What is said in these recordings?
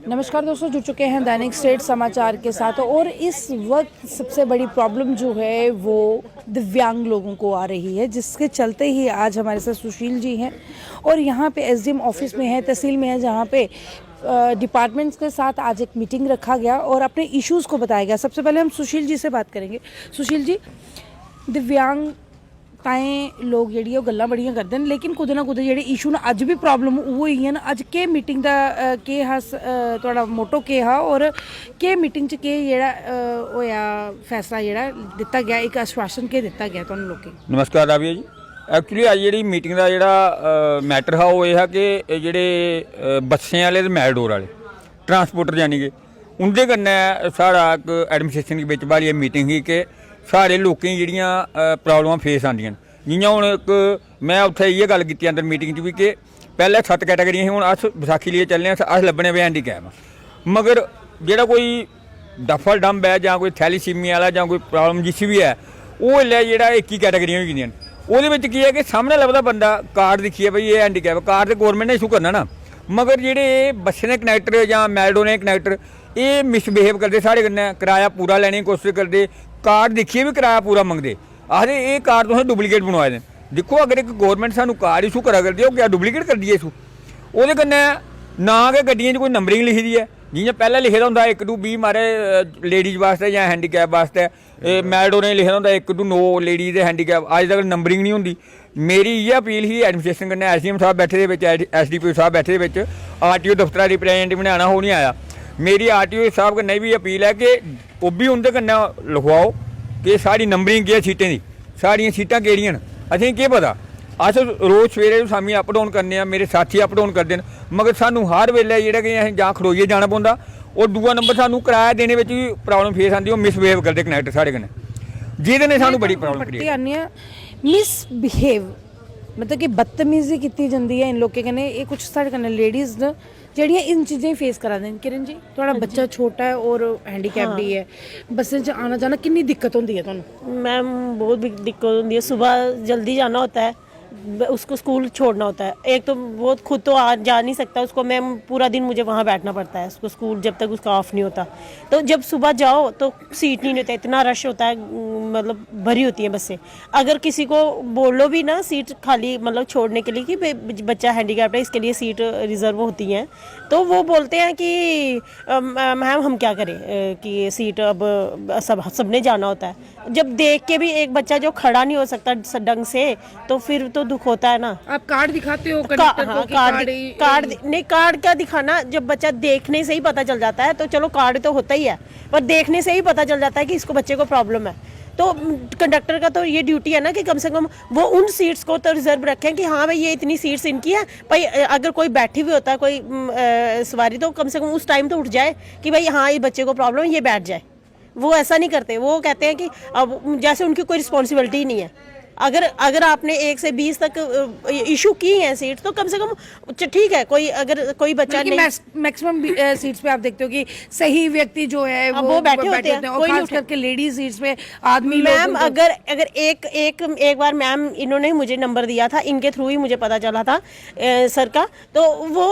नमस्कार दोस्तों, जुड़ चुके हैं दैनिक स्टेट समाचार के साथ। और इस वक्त सबसे बड़ी प्रॉब्लम जो है वो दिव्यांग लोगों को आ रही है, जिसके चलते ही आज हमारे साथ सुशील जी हैं और यहाँ पे एसडीएम ऑफिस में है, तहसील में है, जहाँ पे डिपार्टमेंट्स के साथ आज एक मीटिंग रखा गया और अपने इश्यूज़ को बताया गया। सबसे पहले हम सुशील जी से बात करेंगे। सुशील जी, दिव्यांग लोग जी गल्लां बड़ियां करते हैं, लेकिन कुछ ना कुछ जो इशू ना अज भी प्रॉब्लम वो ही है ना। अज के मीटिंग का के हा थोड़ा मोटो के हा और के मीटिंग च के जेड़ा होया फैसला जेड़ा दिता गया, एक आश्वासन के दिता गया तुहानूं लोकें? नमस्कार राविया जी। एक्चुअली अज जी मीटिंग का जोड़ा मैटर हा वो यह कि जोड़े बसें वाले ते मैटाडोर वाले ट्रांसपोर्टर यानी कि उनके कन्नै साढ़ा एक एडमिनिस्ट्रेशन के बिच बारी मीटिंग ही कि सारे लोकें जिहड़ियां प्रॉब्लमां फेस आंदियां जियां हुण एक मैं उत्थे इ'यै गल कीती अंदर मीटिंग च भी कि पहले 7 कैटेगरियां ही, हुण अस बसाखी लिए चलने अस लब्भने पे हैंडीकैप, मगर जेह्ड़ा कोई डफल डंब है जां कोई थैलीसीमिया वाला जां कोई प्रॉब्लम जिस भी है वो इसलै जेह्ड़ा 21 कैटेगरियां होई गेदियां न। ओह्दे बिच की है कि सामने लभदा बंदा कार्ड दिक्खिए भाई ये हैंडीकैप, कार्ड ते गौरमेंट ने इशू करना ना, मगर जेह्ड़े बस्सें दे कनैक्टर जां मैटाडोरें दे कनैक्टर ये मिसबिहेव करदे, साढ़े कन्नै कराया पूरा लैने की कोशिश करदे, कार्ड दिक्खिए भी कराया पूरा मंगदे, आखदे ये कार्ड तुसें डुप्लीकेट बनवाए दे। दिक्खो अगर एक गौरमेंट सानू कार्ड इशू करा करदी है, क्या डुप्लीकेट कर दी है इशू? ओह्दे कन्नै ना गै गड्डियें च कोई नंबरिंग लिखी दी है, जियां पैह्लें लिखे दा होंदा 1 to 20 मारे लेडीज़ वास्ते जां हैंडीकैप वास्ते, मैटाडोरें लिखे दा होंदा 1 to 9 लेडीज़ ते हैंडीकैप, अज्ज तक नंबरिंग नहीं होंदी। मेरी इ'यै अपील ही एडमिनिस्ट्रेशन कन्नै, एसडीएम साहब बैठे दे बिच, एसडीपीओ साहब बैठे दे बिच, आरटीओ दफ्तरा रिप्रेजेंटेटिव ने आना, ओह् नहीं आया। मेरी आरटीओ साहब कन्नै भी अपील है कि ओह् भी उं'दे कन्नै लिखवाओ कि साढ़ी नंबरिंग केह् सीटें दी, साढ़ियां सीटां केह्ड़ियां न, असेंगी केह् पता। अस रोज़ सवेरे शामीं अप डाउन करने, मेरे साथी अप डाउन करते हैं, मगर सानू हर वेल्ले जेह्ड़ा कि असें जां खड़ोइयै जाना पौंदा, और दूआ नंबर सानू कराया देने बिच भी प्रॉब्लम फेस आंदी, ओह् मिसबिहेव करदे कनैक्टर साढ़े कन्नै, जेह्दे ने सानू बड़ी प्रॉब्लम क्रिएट आनी है। मिसबिहेव मतलब कि बदतमीजी की जाती है इन लोगों कन्नै, ये कुछ साढ़े कन्नै लेडीज़ न ਜਿਹੜੀਆਂ इन चीज़ें फेस करा देन। किरण जी, थोड़ा बच्चा छोटा है और हैंडीकैप भी है, बसें च आना जाना कितनी दिक्कत होती है तुहानूं? मैम बहुत दिक्कत होती है, सुबह जल्दी जाना होता है, उसको स्कूल छोड़ना होता है। एक तो वो खुद तो आ जा नहीं सकता, उसको मैम पूरा दिन मुझे वहाँ बैठना पड़ता है, उसको स्कूल जब तक उसका ऑफ नहीं होता। तो जब सुबह जाओ तो सीट नहीं होता, इतना रश होता है, मतलब भरी होती है बसें। अगर किसी को बोल लो भी ना सीट खाली मतलब छोड़ने के लिए कि बच्चा हैंडीकैप्ड है इसके लिए सीट रिजर्व होती हैं, तो वो बोलते हैं कि मैम हम क्या करें कि सीट अब सबने जाना होता है। जब देख के भी एक बच्चा जो खड़ा नहीं हो सकता ढंग से, तो फिर तो दुख होता है ना। आप कार्ड दिखाते हो कंडक्टर को कि कार्ड नहीं, कार्ड क्या दिखाना, जब बच्चा देखने से ही पता चल जाता है, तो चलो कार्ड तो होता ही है, पर देखने से ही पता चल जाता है कि इसको बच्चे को प्रॉब्लम है। तो कंडक्टर का तो ये ड्यूटी है ना कि कम से कम वो उन सीट्स को तो रिजर्व रखें कि हाँ भाई ये इतनी सीट्स इनकी है भाई, अगर कोई बैठी हुई होता है कोई सवारी, तो कम से कम उस टाइम तो उठ जाए कि भाई हाँ ये बच्चे को प्रॉब्लम है, ये बैठ जाए। वो ऐसा नहीं करते, वो कहते हैं कि अब जैसे उनकी कोई रिस्पॉन्सिबिलिटी ही नहीं है। अगर आपने 1 से 20 तक इशू की है सीट, तो कम से कम ठीक है, कोई अगर कोई बच्चा नहीं, मैक्सिमम सीट्स पे आप देखते हो कि सही व्यक्ति जो है वो बैठे होते हैं, और खास करके लेडीज सीट्स पे आदमी। मैम अगर एक बार मैम इन्होंने मुझे नंबर दिया था, इनके थ्रू ही मुझे पता चला था सर का, तो वो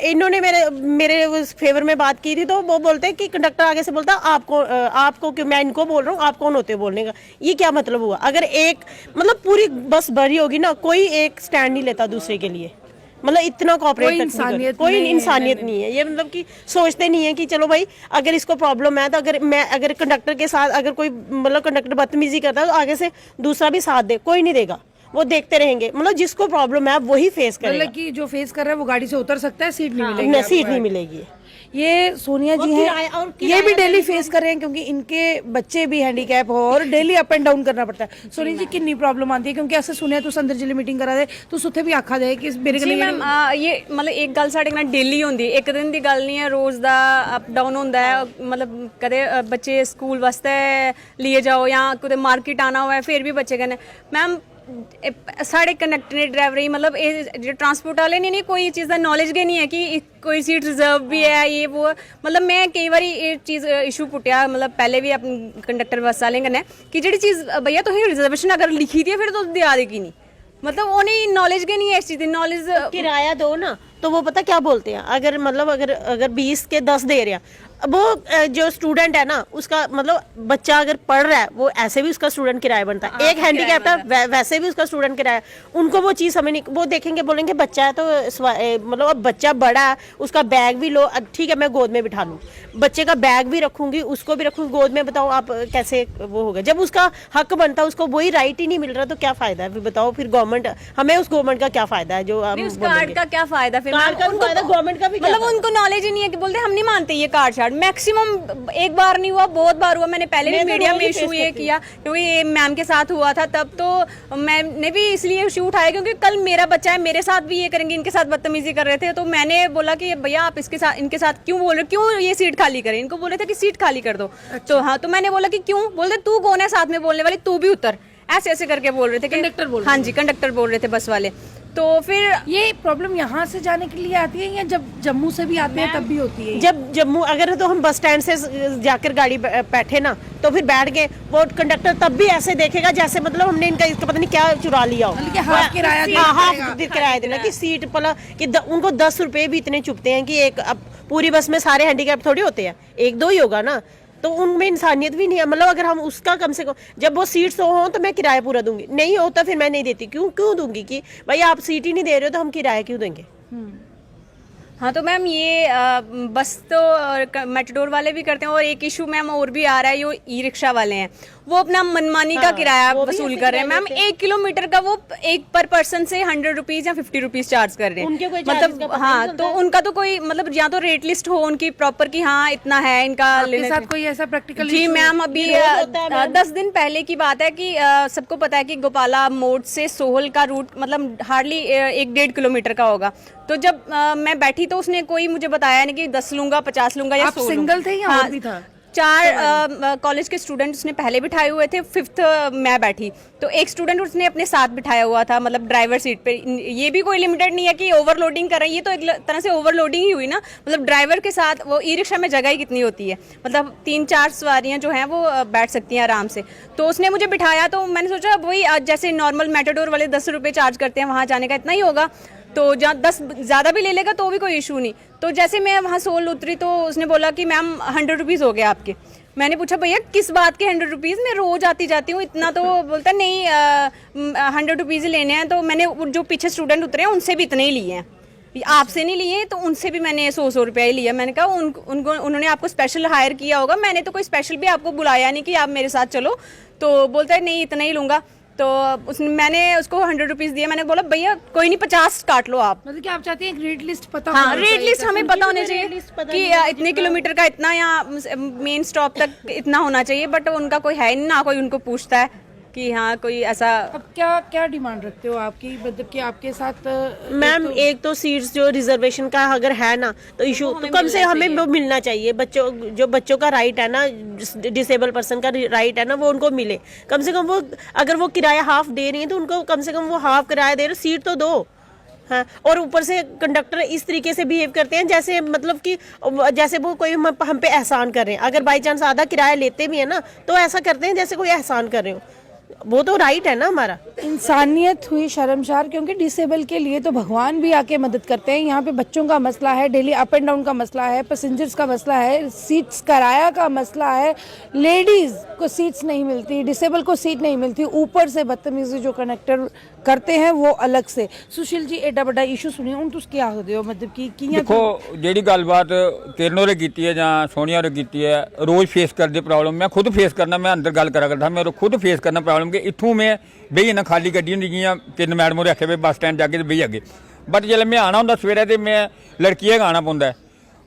इन्होंने मेरे उस फेवर में बात की थी, तो वो बोलते हैं कि कंडक्टर आगे से बोलता आपको क्यों, मैं इनको बोल रहा हूँ, आप कौन होते हो बोलने का? ये क्या मतलब हुआ? अगर एक मतलब पूरी बस भरी होगी ना, कोई एक स्टैंड नहीं लेता दूसरे के लिए, मतलब इतना कोऑपरेट कोई इंसानियत नहीं है। ये मतलब कि सोचते नहीं है कि चलो भाई अगर इसको प्रॉब्लम है, तो अगर कंडक्टर के साथ अगर कोई मतलब कंडक्टर बदतमीजी करता है, तो आगे से दूसरा भी साथ दे, कोई नहीं देगा, वो देखते रहेंगे। मतलब जिसको प्रॉब्लम है वही फेस करेगा, मतलब कि जो फेस कर रहा है वो गाड़ी से उतर सकता है, सीट नहीं मिलेगी। सीट नहीं मिलेगी। ये सोनिया जी हैं, ये भी डेली फेस कर रहे हैं क्योंकि इनके बच्चे भी हैंडीकैप हो और डेली अप एंड डाउन करना पड़ता है। सोनिया जी कितनी प्रॉब्लम आती है? क्योंकि असें सुनिया तुस अंदर जिले मीटिंग करा दे, तुस उत्थे भी आखा दे कि मेरे कन्नै ये मतलब एक गल साढ़े कन्नै डेली होंदी, एक दिन दी गल नहीं है, रोज़ दा अप डाउन होंदा है। मतलब कदे बच्चे स्कूल वास्ते लिए जाओ या कुदै मार्केट आना होऐ, फिर भी बच्चे कन्नै मैम साढ़े कंडक्टर ने ड्राइवर ही मतलब ये ट्रांसपोर्ट वाले ने नहीं कोई चीज़ का नॉलेज गै नहीं है कि कोई सीट रिजर्व भी है, ये वो। मतलब मैं कई बार ये चीज़ इशू पुट्टिया, मतलब पहले भी अपने कंडक्टर बस वाले कन्नै कि जेह्ड़ी चीज़ भैया तुसें रिजर्वेशन अगर लिखी दी है फिर तुस देआ दे की नहीं, मतलब उन्हें नॉलेज गै नहीं है इस चीज़ दी। नॉलेज किराया दो ना, तो वो पता क्या बोलते हैं, अगर मतलब अगर 20 के 10 दे रहे हैं, वो जो स्टूडेंट है ना उसका मतलब बच्चा अगर पढ़ रहा है वो ऐसे भी उसका स्टूडेंट किराया बनता है, एक हैंडीकैप्ड है वैसे भी उसका स्टूडेंट किराया। उनको वो चीज़ समझ नहीं, वो देखेंगे बोलेंगे बच्चा है तो मतलब अब बच्चा बड़ा है उसका बैग भी लो, अब ठीक है मैं गोद में बिठा लूँ, बच्चे का बैग भी रखूंगी उसको भी रखूंगी गोद में, बताओ आप कैसे वो होगा। जब उसका हक बनता है उसको वही राइट ही नहीं मिल रहा तो क्या फायदा है फिर, बताओ फिर गवर्नमेंट, हमें उस गवर्नमेंट का क्या फायदा है जो हम उस कार्ड का क्या फायदा फिर? कार्ड का भी फायदा गवर्नमेंट का भी क्या मतलब उनको नॉलेज ही नहीं है कि बोलते हम नहीं मानते ये कार्ड शार्ड। मैक्सिमम एक बार नहीं हुआ, बहुत बार हुआ। मैंने पहले भी मीडिया में इशू ये किया क्योंकि ये मैम के साथ हुआ था, तब तो मैंने भी इसलिए इशू उठाया क्योंकि कल मेरा बच्चा है, मेरे साथ भी ये करेंगे, इनके साथ बदतमीजी कर रहे थे। तो मैंने बोला कि भैया आप इसके साथ इनके साथ क्यों बोल रहे हो, क्यों ये सीट खाली करें? इनको बोले थे कि सीट खाली कर दो। तो हाँ, तो मैंने बोला कि क्यों? बोलते तू कौन है साथ में बोलने वाली, तू भी उतर, ऐसे ऐसे करके बोल रहे थे। कंडक्टर बोल, हाँ जी कंडक्टर बोल रहे थे बस वाले। तो फिर ये प्रॉब्लम यहाँ से जाने के लिए आती है या जब जम्मू से भी आते हैं तब भी होती है? जब जम्मू अगर तो हम बस स्टैंड से जाकर गाड़ी बैठे ना तो फिर बैठ गए, वो कंडक्टर तब भी ऐसे देखेगा जैसे मतलब हमने इनका इसका पता नहीं क्या चुरा लिया हो। हाफ किराया देना हाफ किराया देना कि सीट पला कि उनको 10 रुपए भी इतने चुभते हैं कि एक अब पूरी बस में सारे हैंडीकैप थोड़ी होते हैं, एक दो ही होगा ना, तो उनमें इंसानियत भी नहीं है। मतलब अगर हम उसका कम से कम जब वो सीट्स हो तो मैं किराया पूरा दूंगी, नहीं हो तो फिर मैं नहीं देती। क्यों दूंगी कि भाई आप सीट ही नहीं दे रहे हो तो हम किराया क्यों देंगे? हाँ, तो मैम ये बस तो मेट्रोडोर वाले भी करते हैं, और एक इशू मैम और भी आ रहा है, ये ई रिक्शा वाले हैं, वो अपना मनमानी का किराया वसूल कर रहे हैं मैम। 1 किलोमीटर का वो एक पर पर्सन से 100 रुपीज या 50 रुपीज चार्ज कर रहे हैं। उनके कोई मतलब हाँ, तो उनका तो कोई मतलब या तो रेट लिस्ट हो उनकी प्रॉपर की हाँ इतना है इनका आपके साथ कोई ऐसा प्रैक्टिकल? जी मैम, अभी 10 दिन पहले की बात है कि सबको पता है कि गोपाला मोड़ से सोहल का रूट मतलब हार्डली 1-1.5 किलोमीटर का होगा। तो जब मैं बैठी तो उसने कोई मुझे बताया नहीं कि 10 लूंगा 50 लूंगा या 100 सिंगल थे या और भी था? 4 कॉलेज के स्टूडेंट उसने पहले बिठाए हुए थे, 5th मैं बैठी, तो एक स्टूडेंट उसने अपने साथ बिठाया हुआ था मतलब ड्राइवर सीट पे। ये भी कोई लिमिटेड नहीं है कि ओवरलोडिंग कर रहे हैं, ये तो एक तरह से ओवरलोडिंग ही हुई ना। मतलब ड्राइवर के साथ वो ई रिक्शा में जगह ही कितनी होती है, मतलब 3-4 सवारियां जो हैं वो बैठ सकती हैं आराम से। तो उसने मुझे बिठाया तो मैंने सोचा वही जैसे नॉर्मल मेटाडोर वाले 10 रुपये चार्ज करते हैं वहाँ जाने का इतना ही होगा, तो जहाँ 10 ज़्यादा भी ले लेगा तो भी कोई इशू नहीं। तो जैसे मैं वहाँ सोल उतरी तो उसने बोला कि मैम 100 रुपीज़ हो गए आपके। मैंने पूछा भैया किस बात के 100 रुपीज़, मैं रोज़ आती जाती हूँ इतना। तो बोलता नहीं 100 रुपीज़ ही लेने हैं। तो मैंने जो पीछे स्टूडेंट उतरे हैं उनसे भी इतने ही लिए हैं, आपसे नहीं लिए, तो उनसे भी मैंने 100 रुपया ही लिया। मैंने कहा उनको उन्होंने आपको स्पेशल हायर किया होगा, मैंने तो कोई स्पेशल भी आपको बुलाया नहीं कि आप मेरे साथ चलो। तो बोलता है नहीं इतना ही लूँगा। तो मैंने उसको 100 रुपीज़ दिया। मैंने बोला भैया कोई नहीं 50 काट लो आप। मतलब कि आप चाहते हैं रेट लिस्ट पता? हाँ, रेट लिस्ट हमें पता होना चाहिए कि इतने किलोमीटर का इतना या मेन स्टॉप तक इतना होना चाहिए, बट उनका कोई है नहीं ना, कोई उनको पूछता है कि हाँ कोई ऐसा। अब क्या डिमांड रखते हो आपकी, मतलब कि आपके साथ? मैम एक तो सीट्स जो रिजर्वेशन का अगर है ना तो इशू तो कम से हमें वो मिलना चाहिए। बच्चों का राइट है ना, डिसेबल पर्सन का राइट है ना, वो उनको मिले। कम से कम वो अगर वो किराया हाफ दे रही है तो उनको कम से कम वो हाफ किराया दे रहे, सीट तो दो। हाँ, और ऊपर से कंडक्टर इस तरीके से बिहेव करते हैं जैसे मतलब कि जैसे वो कोई हम पे एहसान कर रहे हैं। अगर बाई चांस आधा किराया लेते भी है ना तो ऐसा करते हैं जैसे कोई एहसान कर रहे हो। वो तो राइट है ना हमारा। इंसानियत हुई शर्मसार, क्योंकि डिसेबल के लिए तो भगवान भी आके मदद करते हैं। यहाँ पे बच्चों का मसला है, डेली अप एंड डाउन का मसला है, पैसेंजर्स का मसला है, सीट्स किराया का मसला है, लेडीज़ को सीट्स नहीं मिलती, डिसेबल को सीट नहीं मिलती, ऊपर से बदतमीजी जो कंडक्टर करते हैं वो अलग से। सुशील जी एडा बड़ा इशू सुनिए हूँ, तुस क्या होते हो मतलब कि देखो ਜਿਹੜੀ ਗੱਲਬਾਤ ਕਿਰਨ ਹੋਰੇ ਕੀਤੀ ਹੈ ਜਾਂ ਸੋਨੀਆ ਹੋਰੇ ਕੀਤੀ ਹੈ, ਰੋਜ਼ ਫੇਸ ਕਰਦੇ ਪ੍ਰੋਬਲਮ। ਮੈਂ ਖੁਦ ਫੇਸ ਕਰਨਾ, ਮੈਂ ਅੰਦਰ ਗੱਲ ਕਰਾ ਕਰਦਾ, ਮੈਂ ਖੁਦ ਫੇਸ ਕਰਨਾ ਪ੍ਰੋਬਲਮ ਕਿ ਇੱਥੋਂ ਮੈਂ ਬਈ ਨਾ ਖਾਲੀ ਗੱਡੀ ਹੁੰਦੀ ਗਈਆਂ ਕਿਰਨ ਮੈਡਮ ਹੋਰੇ ਆਖੇ ਵੀ ਬੱਸ ਸਟੈਂਡ ਜਾ ਕੇ ਬਈ ਅੱਗੇ, ਬਟ ਜਦੋਂ ਮੈਂ ਆਣਾ ਹੁੰਦਾ ਸਵੇਰੇ ਤੇ ਮੈਂ ਲੜਕੀਆਂ ਗਾਣਾ ਪਾਉਂਦਾ।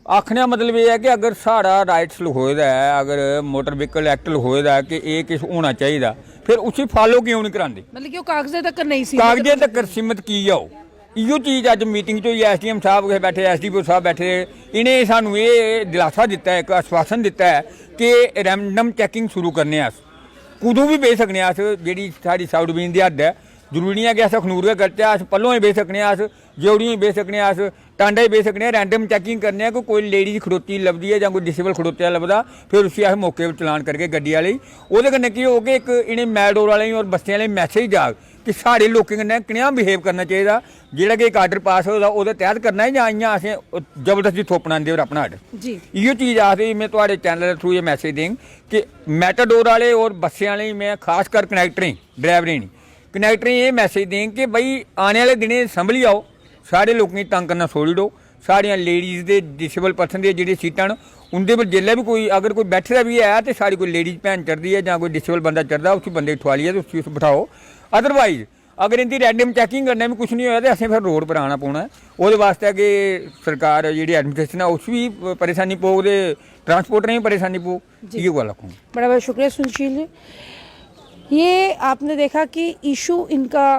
आखने का मतलब ये है कि अगर सारा राइट्स लिखोए दा है, अगर मोटर व्हीकल एक्ट लिखोए दा है कि ये किस होना चाहिए, फिर उसी फॉलो क्यों नहीं कराते? मतलब कि वो कागजे तक नहीं सी, कागजे तक सीमित की जाओ। इो चीज़ अज मीटिंग चो SDM साहब बैठे, SDPO साहब बैठे, इन्हें सानू ये दिलासा दिता है, एक आश्वासन दिता है कि रैंडम चैकिंग शुरू करने अस कदों भी बेच सकने। अस जी साड़ी सब डिवीजन की हद है, जरूरी नहीं है कि अस अखनूर के करते, अस पल्लों ही बेच सकने, अस ज्योड़ियों ही बेच सकने, अस टांडा ही बेच सकने। रैंडम चैकिंग करने कि कोई लेडीज खड़ोती लभदी है या कोई डिसेबल खड़ोत्या लभदा, फिर उसी अस मौके पर चलान करके गड्डी वाले वो कन्नै की हो गए एक इन्हें मैडोर वाले और बस्सें वाले मैसेज जाग कि साढ़े लोकें कन्नै कनेहा बिहेव करना चाहिदा, जेह्ड़ा कि इक आर्डर पास होए दा ओह्दे तैह्त करना है जां इ'यां असें जबरदस्ती थोपना इंदे पर अपना आर्डर। जी इ'यो चीज़ आखदे मैं थुआढ़े चैनल दे थ्रू एह् मैसेज देंग कि मैटाडोर वाले और बस्सें वाले मैं खासकर कनैक्टरें ड्राइवरें नी कनैक्टरें एह् मैसेज देंग कि भाई आने आह्ले दिनें संभली आओ, साढ़े लोकें गी तंग करना छोड़ी ओड़ो। साढ़ियां लेडीज़ दे डिसेबल पर्सन दी जेह्ड़ी सीटां न उंदे पर जेल्लै भी कोई अगर कोई बैठे दा बी है तो साढ़ी कोई लेडीज़ भैन चढ़दी है जां कोई डिसेबल बंदा चढ़दा उसी बंदे गी ठुआलियै ते उसी बठाओ। अदरवाइज अगर इंदी रैंडम चैकिंग करने में कुछ नहीं होया तो असें फिर रोड पर आना पौना है। ओह्दे वास्ते कि सरकार जेह्ड़ी एडमिनिस्ट्रेशन है उस भी परेशानी पौग ते ट्रांसपोर्टरें भी परेशानी पौग। इ'यै गल्ल आखूं। बड़ा बड़ा शुक्रिया सुशील जी। ये आपने देखा कि इशू इनका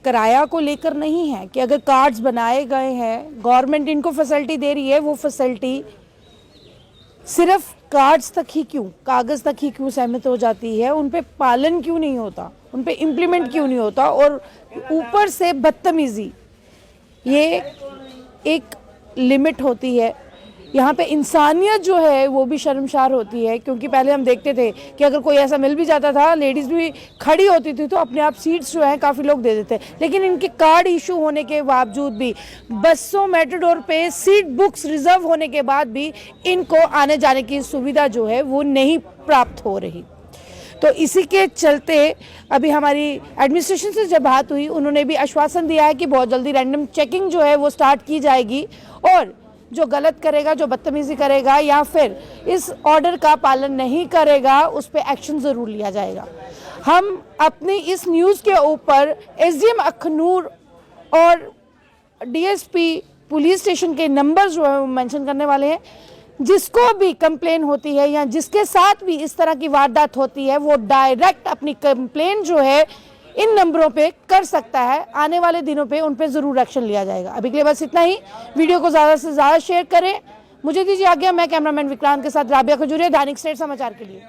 किराया को लेकर नहीं है कि अगर कार्ड्स बनाए गए हैं, गवर्नमेंट इनको फैसिलिटी दे रही है, वो फैसिलिटी सिर्फ कार्ड्स तक ही क्यों, कागज़ तक ही क्यों सीमित हो जाती है, उन पे पालन क्यों नहीं होता, उन पे इम्प्लीमेंट क्यों नहीं होता, और ऊपर से बदतमीज़ी। ये एक लिमिट होती है, यहाँ पे इंसानियत जो है वो भी शर्मसार होती है। क्योंकि पहले हम देखते थे कि अगर कोई ऐसा मिल भी जाता था, लेडीज़ भी खड़ी होती थी तो अपने आप सीट्स जो हैं काफ़ी लोग दे देते, लेकिन इनके कार्ड इशू होने के बावजूद भी, बसों मेट्रोडोर पे सीट बुक्स रिजर्व होने के बाद भी इनको आने जाने की सुविधा जो है वो नहीं प्राप्त हो रही। तो इसी के चलते अभी हमारी एडमिनिस्ट्रेशन से जब बात हुई, उन्होंने भी आश्वासन दिया है कि बहुत जल्दी रैंडम चेकिंग जो है वो स्टार्ट की जाएगी और जो गलत करेगा, जो बदतमीज़ी करेगा या फिर इस ऑर्डर का पालन नहीं करेगा उस पर एक्शन ज़रूर लिया जाएगा। हम अपनी इस न्यूज़ के ऊपर एसडीएम अखनूर और डीएसपी पुलिस स्टेशन के नंबर जो है वो मेंशन करने वाले हैं। जिसको भी कंप्लेन होती है या जिसके साथ भी इस तरह की वारदात होती है वो डायरेक्ट अपनी कंप्लेन जो है इन नंबरों पे कर सकता है। आने वाले दिनों पे उन पे ज़रूर एक्शन लिया जाएगा। अभी के लिए बस इतना ही। वीडियो को ज़्यादा से ज़्यादा शेयर करें। मुझे दीजिए आज्ञा। मैं कैमरामैन विक्रांत के साथ राबिया खजूरिया, दैनिक स्टेट समाचार के लिए।